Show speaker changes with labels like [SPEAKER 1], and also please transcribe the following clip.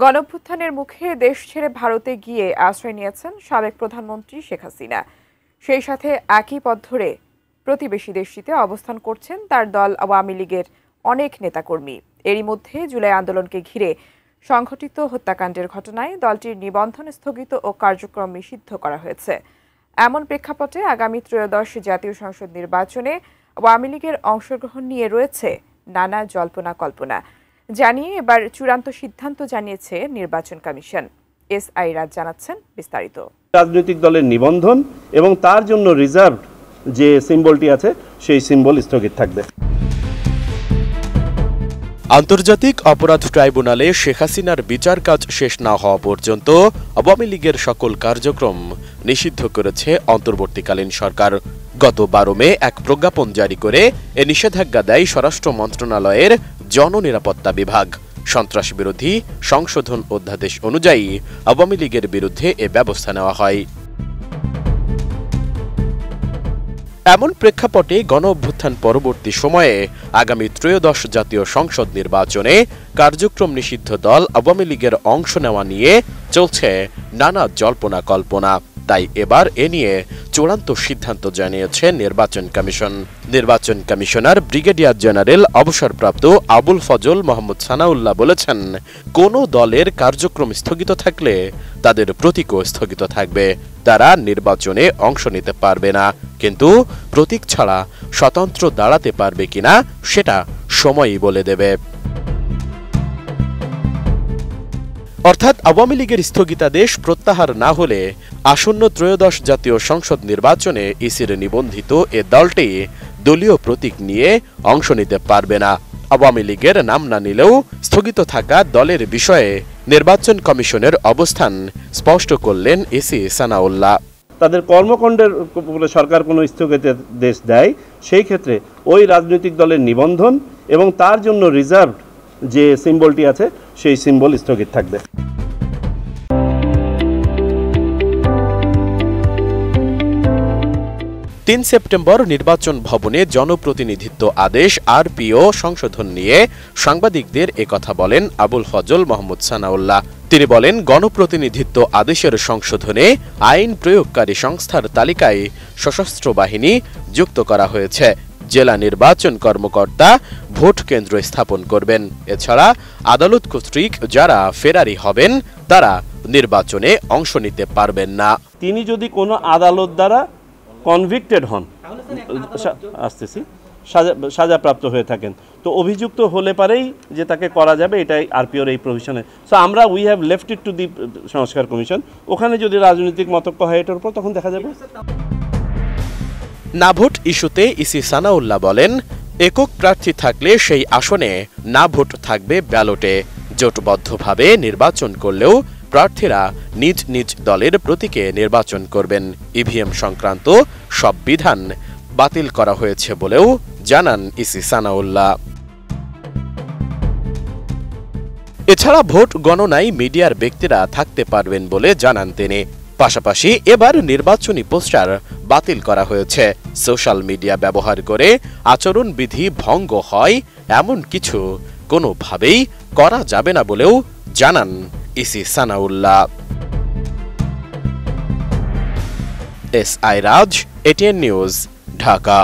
[SPEAKER 1] গণঅভ্যুত্থানের মুখে দেশ ছেড়ে ভারতে গিয়ে আশ্রয় নিয়েছেন সাবেক প্রধানমন্ত্রী শেখ হাসিনা। সেই সাথে একই পথ ধরে প্রতিবেশী দেশটিতে অবস্থান করছেন তার দল আওয়ামী লীগের অনেক নেতাকর্মী। এরই মধ্যে জুলাই আন্দোলনকে ঘিরে সংঘটিত হত্যাকাণ্ডের ঘটনায় দলটির নিবন্ধন স্থগিত ও কার্যক্রম নিষিদ্ধ করা হয়েছে। এমন প্রেক্ষাপটে আগামী ত্রয়োদশ জাতীয় সংসদ নির্বাচনে আওয়ামী লীগের অংশগ্রহণ নিয়ে রয়েছে নানা জল্পনা কল্পনা জানিয়ে এবার চূড়ান্ত সিদ্ধান্ত জানিয়েছে নির্বাচন কমিশন। এসআই রাজ জানাচ্ছেন বিস্তারিত।
[SPEAKER 2] রাজনৈতিক দলের নিবন্ধন এবং তার জন্য রিজার্ভ যে সিম্বলটি আছে সেই সিম্বল স্থগিত থাকবে।
[SPEAKER 3] আন্তর্জাতিক অপরাধ ট্রাইব্যুনালে শেখ হাসিনার বিচার কাজ শেষ না হওয়া পর্যন্ত আওয়ামী লীগের সকল কার্যক্রম নিষিদ্ধ করেছে অন্তর্বর্তীকালীন সরকার। গত 12 মে এক প্রজ্ঞাপন জারি করে এ নিষেধাজ্ঞা দেয় স্বরাষ্ট্র মন্ত্রণালয়ের জননিরাপত্তা বিভাগ। সন্ত্রাস বিরোধী সংশোধন অধ্যাদেশ অনুযায়ী আওয়ামী লীগের বিরুদ্ধে এ ব্যবস্থা নেওয়া হয়। এমন প্রেক্ষাপটে গণঅভ্যুত্থান পরবর্তী সময়ে আগামী ত্রয়োদশ জাতীয় সংসদ নির্বাচনে কার্যক্রম নিষিদ্ধ দল আওয়ামী লীগের অংশ নেওয়া নিয়ে চলছে নানা জল্পনা কল্পনা। তাই এবার এ নিয়ে চূড়ান্ত সিদ্ধান্ত জানিয়েছে নির্বাচন কমিশন। নির্বাচন কমিশনার ব্রিগেডিয়ার জেনারেল অবসরপ্রাপ্ত আবুল ফজল মোহাম্মদ সানাউল্লাহ বলেছেন, কোনো দলের কার্যক্রম স্থগিত থাকলে তাদের প্রতীকও স্থগিত থাকবে। তারা নির্বাচনে অংশ নিতে পারবে না, কিন্তু প্রতীক ছাড়া স্বতন্ত্র দাঁড়াতে পারবে কিনা সেটা সময়ই বলে দেবে। অর্থাৎ আওয়ামী লীগের স্থগিতাদেশ প্রত্যাহার না হলে আসন্ন ত্রয়োদশ জাতীয় সংসদ নির্বাচনে ইসির নিবন্ধিত এ দলটি দলীয় প্রতীক নিয়ে অংশ নিতে পারবে না। আওয়ামী লীগের নাম না নিলেও স্থগিত থাকা দলের বিষয়ে নির্বাচন কমিশনের অবস্থান স্পষ্ট করলেন ইসি সানাউল্লাহ।
[SPEAKER 2] তাদের কর্মকাণ্ডের উপরে সরকার কোনো স্থগিতাদেশ দেয়, সেই ক্ষেত্রে ওই রাজনৈতিক দলের নিবন্ধন এবং তার জন্য রিজার্ভ যে সিম্বলটি আছে সেই সিম্বল স্থগিত থাকবে।
[SPEAKER 3] তিন সেপ্টেম্বর নির্বাচন ভবনে জনপ্রতিনিধিত্ব আদেশ আরপিও সংশোধন নিয়ে সাংবাদিকদের একথা বলেন আবুল ফজল মোহাম্মদ সানাউল্লাহ। তিনি বলেন, গণপ্রতিনিধিত্ব আদেশের সংশোধনে আইন প্রয়োগকারী সংস্থার তালিকায় সশস্ত্র বাহিনী যুক্ত করা হয়েছে। জেলা নির্বাচন কর্মকর্তা ভোট কেন্দ্র স্থাপন করবেন। এছাড়া আদালত কর্তৃক যারা ফেরারি হবেন তারা নির্বাচনে অংশ নিতে পারবেন না।
[SPEAKER 2] তিনি যদি কোনো আদালত দ্বারা কনভিক্টেড হন, সাজাপ্রাপ্ত হয়ে থাকেন, তো অভিযুক্ত হলে পারেই যে তাকে করা যাবে, এটাই আরপিওর এই প্রভিশনে। সো আমরা we have left it to the সংস্কার কমিশন। ওখানে যদি রাজনৈতিক মতক্য হয় এটার উপর, তখন দেখা যাবে।
[SPEAKER 3] না ভোট ইস্যুতে ইসি সানাউল্লাহ বলেন, একক প্রার্থী থাকলে সেই আসনে না ভোট থাকবে ব্যালটে। জোটবদ্ধভাবে নির্বাচন করলেও প্রার্থীরা নিজ নিজ দলের প্রতীকে নির্বাচন করবেন। ইভিএম সংক্রান্ত সব বিধান বাতিল করা হয়েছে বলেও জানান ইসি সানাউল্লাহ। এছাড়া ভোট গণনায় মিডিয়ার ব্যক্তিরা থাকতে পারবেন বলে জানান তিনি। পাশাপাশি এবার নির্বাচনী পোস্টার বাতিল করা হয়েছে। সোশ্যাল মিডিয়া ব্যবহার করে আচরণবিধি ভঙ্গ হয় এমন কিছু কোনোভাবেই করা যাবে না বলেও জানান ইসি সানাউল্লাহ। এসআই রাজ, এটিএন নিউজ, ঢাকা।